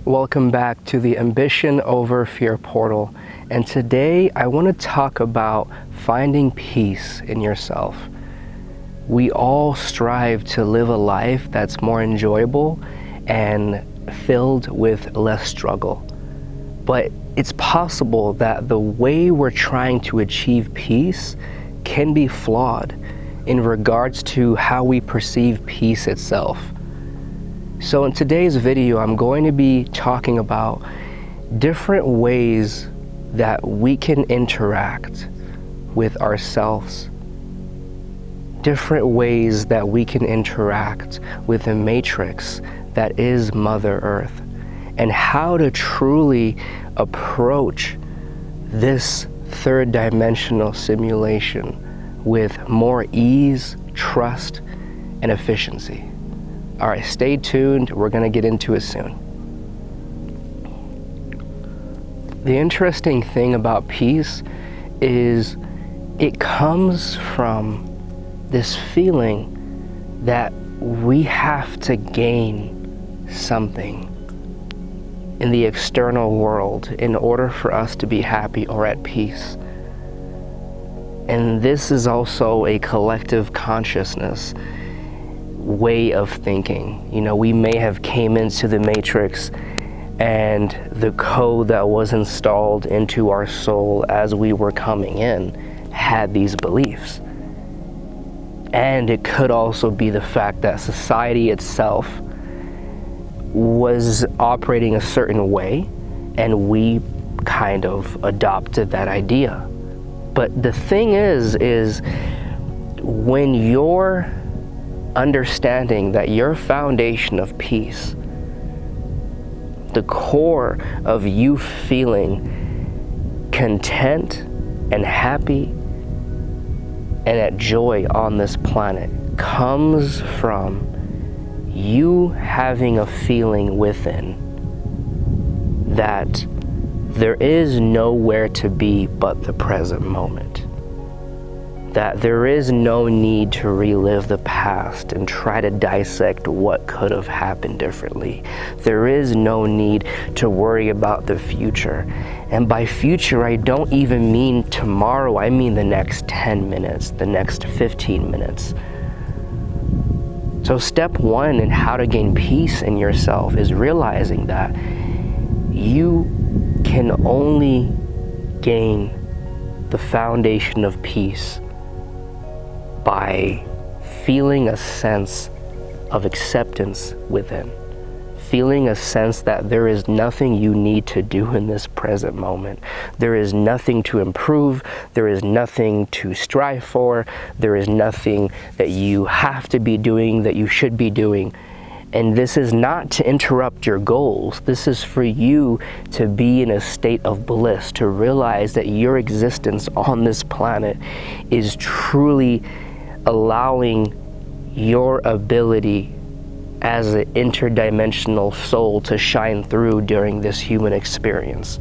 Welcome back to the Ambition Over Fear portal, and today I want to talk about finding peace in yourself. We all strive to live a life that's more enjoyable and filled with less struggle. But it's possible that the way we're trying to achieve peace can be flawed in regards to how we perceive peace itself. So in today's video, I'm going to be talking about different ways that we can interact with ourselves, different ways that we can interact with the matrix that is Mother Earth, and how to truly approach this third dimensional simulation with more ease, trust, and efficiency. All right, stay tuned. We're going to get into it soon. The interesting thing about peace is it comes from this feeling that we have to gain something in the external world in order for us to be happy or at peace. And this is also a collective consciousness way of thinking. You know, we may have came into the matrix and the code that was installed into our soul as we were coming in had these beliefs. And it could also be the fact that society itself was operating a certain way and we kind of adopted that idea. But the thing is when you're understanding that your foundation of peace, the core of you feeling content and happy and at joy on this planet, comes from you having a feeling within that there is nowhere to be but the present moment. That there is no need to relive the past and try to dissect what could have happened differently. There is no need to worry about the future. And by future, I don't even mean tomorrow. I mean the next 10 minutes, the next 15 minutes. So step one in how to gain peace in yourself is realizing that you can only gain the foundation of peace by feeling a sense of acceptance within, feeling a sense that there is nothing you need to do in this present moment. There is nothing to improve, there is nothing to strive for, there is nothing that you have to be doing, that you should be doing. And this is not to interrupt your goals. This is for you to be in a state of bliss, to realize that your existence on this planet is truly allowing your ability as an interdimensional soul to shine through during this human experience.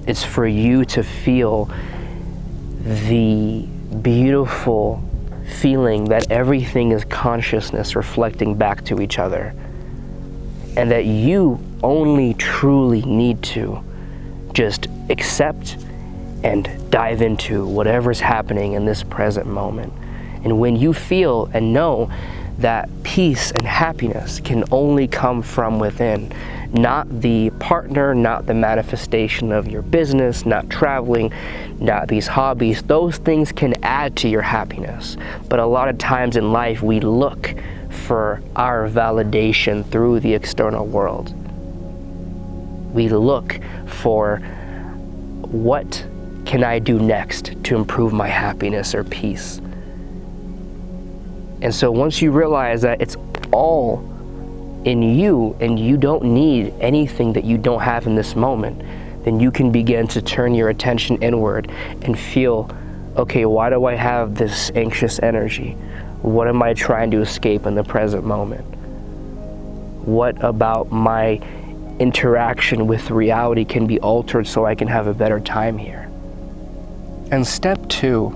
It's for you to feel the beautiful feeling that everything is consciousness reflecting back to each other, and that you only truly need to just accept and dive into whatever's happening in this present moment. And when you feel and know that peace and happiness can only come from within, not the partner, not the manifestation of your business, not traveling, not these hobbies. Those things can add to your happiness. But a lot of times in life, we look for our validation through the external world. We look for what can I do next to improve my happiness or peace. And so once you realize that it's all in you and you don't need anything that you don't have in this moment, then you can begin to turn your attention inward and feel, okay, why do I have this anxious energy? What am I trying to escape in the present moment? What about my interaction with reality can be altered so I can have a better time here? And step two,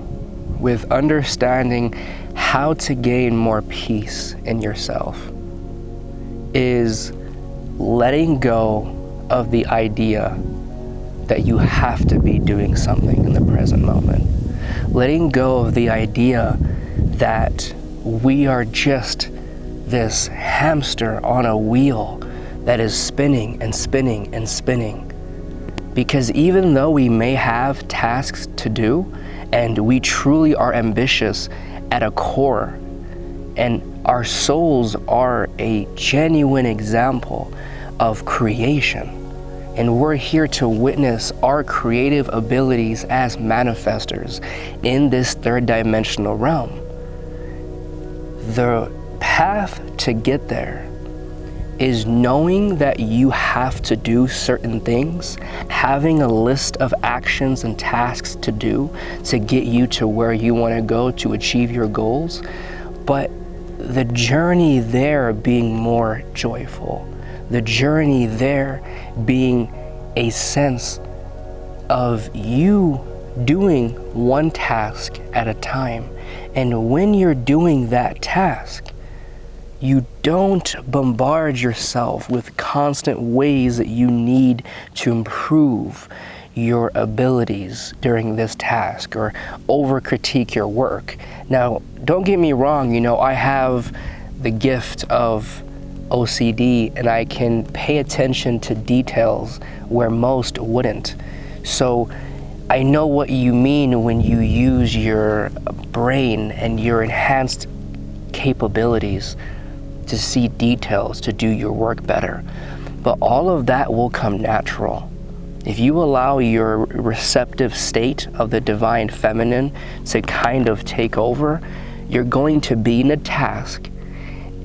with understanding how to gain more peace in yourself, is letting go of the idea that you have to be doing something in the present moment. Letting go of the idea that we are just this hamster on a wheel that is spinning and spinning and spinning. Because even though we may have tasks to do, and we truly are ambitious at a core, and our souls are a genuine example of creation, and we're here to witness our creative abilities as manifestors in this third dimensional realm. The path to get there is knowing that you have to do certain things, having a list of actions and tasks to do to get you to where you want to go to achieve your goals, but the journey there being more joyful, the journey there being a sense of you doing one task at a time. And when you're doing that task, you don't bombard yourself with constant ways that you need to improve your abilities during this task or over-critique your work. Now, don't get me wrong, I have the gift of OCD and I can pay attention to details where most wouldn't. So I know what you mean when you use your brain and your enhanced capabilities to see details, to do your work better. But all of that will come natural. If you allow your receptive state of the divine feminine to kind of take over, you're going to be in a task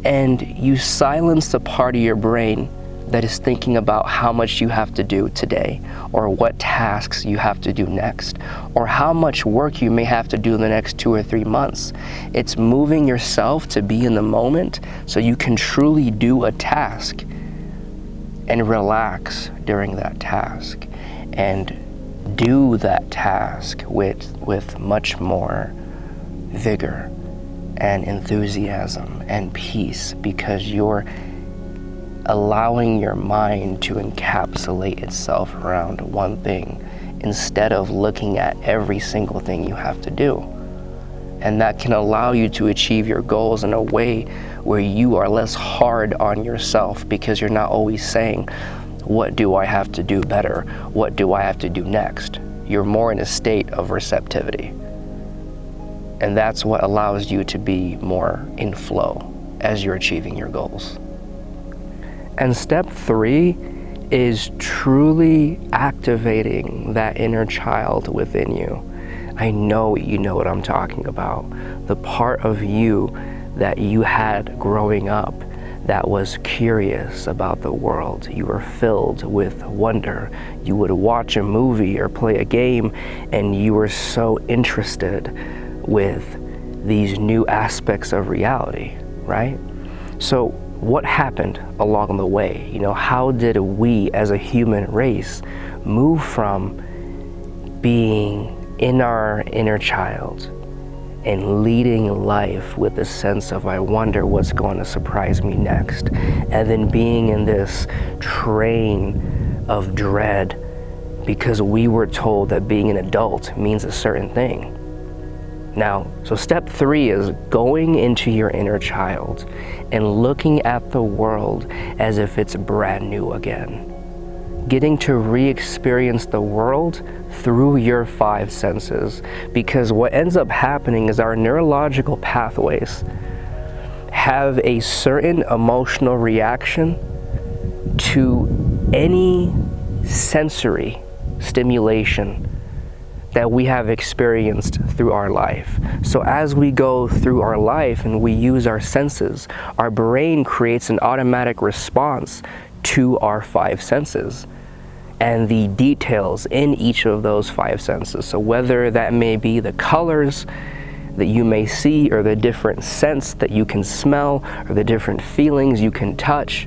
and you silence the part of your brain that is thinking about how much you have to do today, or what tasks you have to do next, or how much work you may have to do in the next 2 or 3 months. It's moving yourself to be in the moment so you can truly do a task and relax during that task and do that task with much more vigor and enthusiasm and peace, because you're allowing your mind to encapsulate itself around one thing instead of looking at every single thing you have to do. And that can allow you to achieve your goals in a way where you are less hard on yourself, because you're not always saying, what do I have to do better? What do I have to do next? You're more in a state of receptivity. And that's what allows you to be more in flow as you're achieving your goals. And step 3 is truly activating that inner child within you. I know you know what I'm talking about. The part of you that you had growing up that was curious about the world. You were filled with wonder. You would watch a movie or play a game and you were so interested with these new aspects of reality, right? So what happened along the way? How did we as a human race move from being in our inner child and leading life with a sense of, I wonder what's going to surprise me next, and then being in this train of dread because we were told that being an adult means a certain thing? Now, so step 3 is going into your inner child and looking at the world as if it's brand new again. Getting to re-experience the world through your 5 senses. Because what ends up happening is our neurological pathways have a certain emotional reaction to any sensory stimulation that we have experienced through our life. So as we go through our life and we use our senses, our brain creates an automatic response to our 5 senses and the details in each of those 5 senses. So whether that may be the colors that you may see, or the different scents that you can smell, or the different feelings you can touch.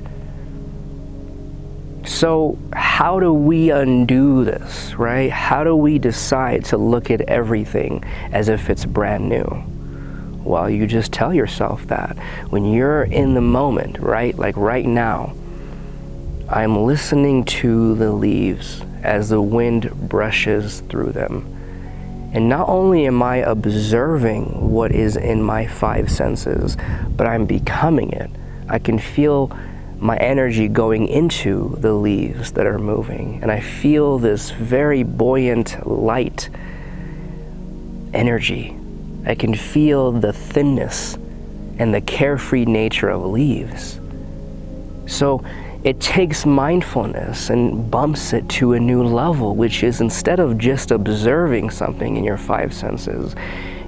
So how do we undo this, right? How do we decide to look at everything as if it's brand new? Well, you just tell yourself that. When you're in the moment, right? Like right now, I'm listening to the leaves as the wind brushes through them. And not only am I observing what is in my five senses, but I'm becoming it. I can feel my energy going into the leaves that are moving. And I feel this very buoyant, light energy. I can feel the thinness and the carefree nature of leaves. So it takes mindfulness and bumps it to a new level, which is, instead of just observing something in your five senses,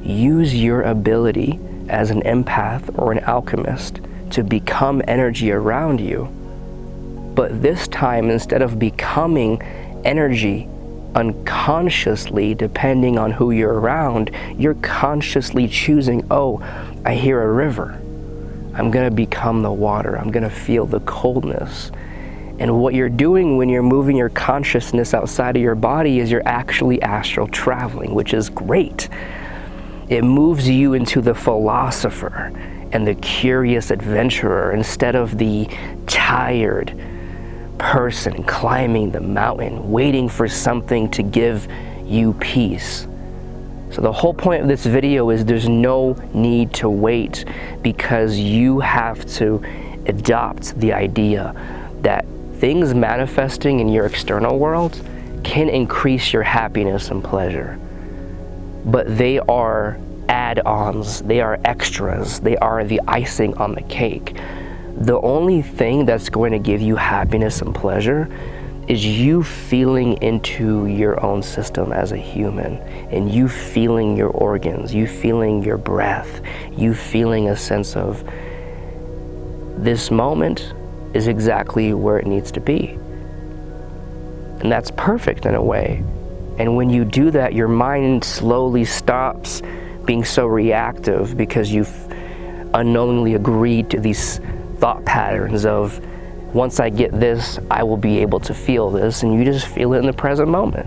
use your ability as an empath or an alchemist to become energy around you. But this time, instead of becoming energy unconsciously, depending on who you're around, you're consciously choosing, oh, I hear a river. I'm gonna become the water. I'm gonna feel the coldness. And what you're doing when you're moving your consciousness outside of your body is you're actually astral traveling, which is great. It moves you into the philosopher and the curious adventurer instead of the tired person climbing the mountain, waiting for something to give you peace. So the whole point of this video is there's no need to wait, because you have to adopt the idea that things manifesting in your external world can increase your happiness and pleasure. But they are add-ons, they are extras, they are the icing on the cake. The only thing that's going to give you happiness and pleasure is you feeling into your own system as a human, and you feeling your organs, you feeling your breath, you feeling a sense of this moment is exactly where it needs to be. And that's perfect in a way. And when you do that, your mind slowly stops being so reactive, because you've unknowingly agreed to these thought patterns of, once I get this, I will be able to feel this, and you just feel it in the present moment.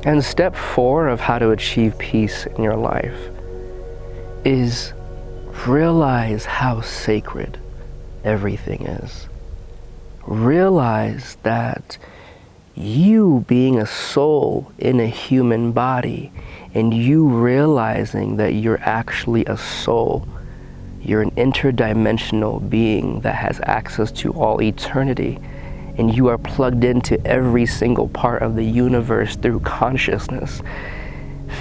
And step 4 of how to achieve peace in your life is realize how sacred everything is. Realize that you being a soul in a human body, and you realizing that you're actually a soul, you're an interdimensional being that has access to all eternity, and you are plugged into every single part of the universe through consciousness.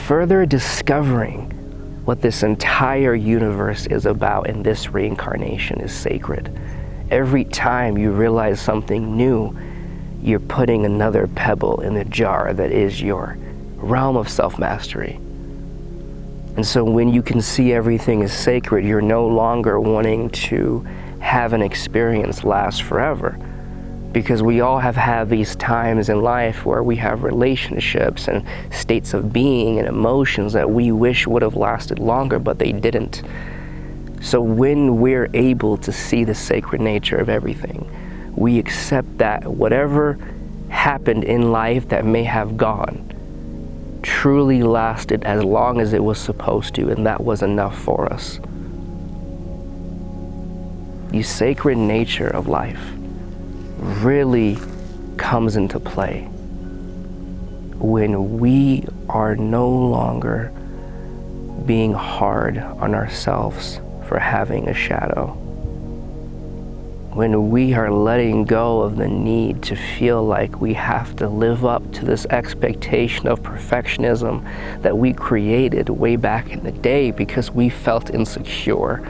Further discovering what this entire universe is about in this reincarnation is sacred. Every time you realize something new, you're putting another pebble in the jar that is your realm of self-mastery. And so when you can see everything is sacred, you're no longer wanting to have an experience last forever. Because we all have had these times in life where we have relationships and states of being and emotions that we wish would have lasted longer, but they didn't. So when we're able to see the sacred nature of everything, we accept that whatever happened in life that may have gone truly lasted as long as it was supposed to, and that was enough for us. The sacred nature of life really comes into play when we are no longer being hard on ourselves for having a shadow. When we are letting go of the need to feel like we have to live up to this expectation of perfectionism that we created way back in the day because we felt insecure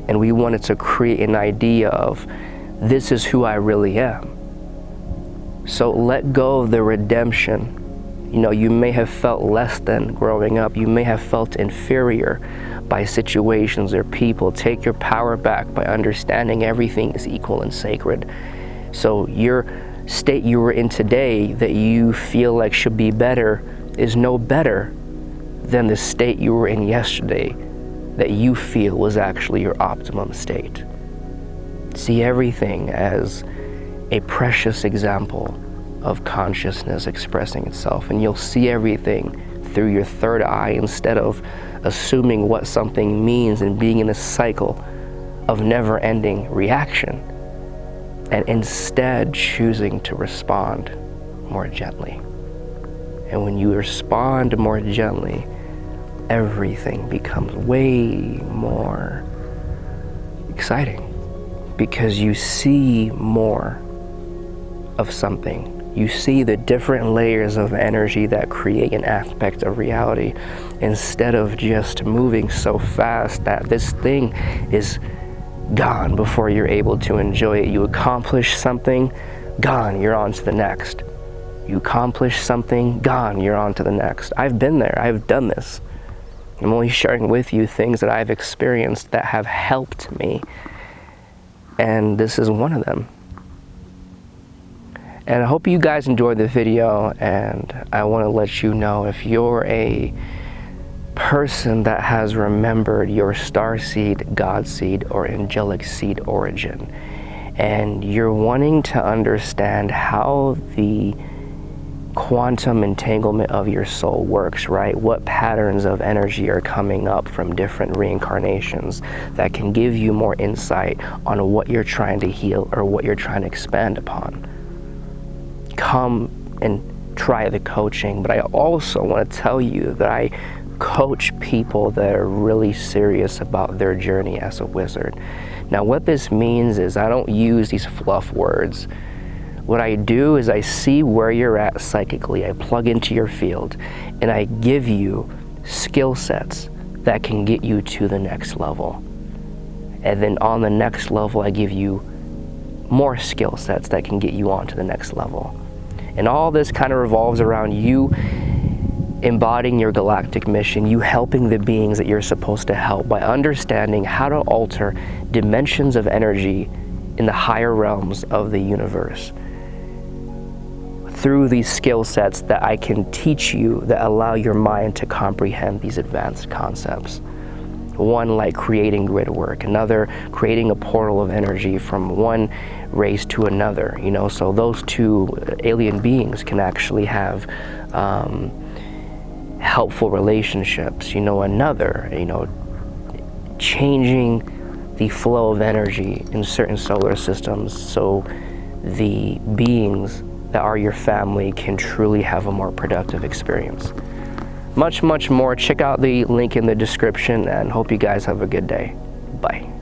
and we wanted to create an idea of, this is who I really am. So let go of the redemption. You know, you may have felt less than growing up. You may have felt inferior by situations or people. Take your power back by understanding everything is equal and sacred. So your state you were in today that you feel like should be better is no better than the state you were in yesterday that you feel was actually your optimum state. See everything as a precious example of consciousness expressing itself, and you'll see everything through your third eye instead of assuming what something means and being in a cycle of never-ending reaction. and instead choosing to respond more gently. And when you respond more gently, everything becomes way more exciting because you see more of something. You see the different layers of energy that create an aspect of reality instead of just moving so fast that this thing is gone before you're able to enjoy it. You accomplish something, gone, you're on to the next. You accomplish something, gone, you're on to the next. I've been there, I've done this. I'm only sharing with you things that I've experienced that have helped me. And this is one of them. And I hope you guys enjoyed the video, and I want to let you know, if you're a person that has remembered your starseed, God seed, or angelic seed origin, and you're wanting to understand how the quantum entanglement of your soul works, right? What patterns of energy are coming up from different reincarnations that can give you more insight on what you're trying to heal or what you're trying to expand upon. Come and try the coaching, but I also want to tell you that I coach people that are really serious about their journey as a wizard. Now, what this means is I don't use these fluff words. What I do is I see where you're at psychically, I plug into your field, and I give you skill sets that can get you to the next level. And then on the next level, I give you more skill sets that can get you on to the next level. And all this kind of revolves around you embodying your galactic mission, you helping the beings that you're supposed to help by understanding how to alter dimensions of energy in the higher realms of the universe through these skill sets that I can teach you that allow your mind to comprehend these advanced concepts. One like creating grid work, another creating a portal of energy from one race to another, you know, so those two alien beings can actually have helpful relationships, you know, another, you know, changing the flow of energy in certain solar systems so the beings that are your family can truly have a more productive experience. Much, much more. Check out the link in the description, and hope you guys have a good day. Bye.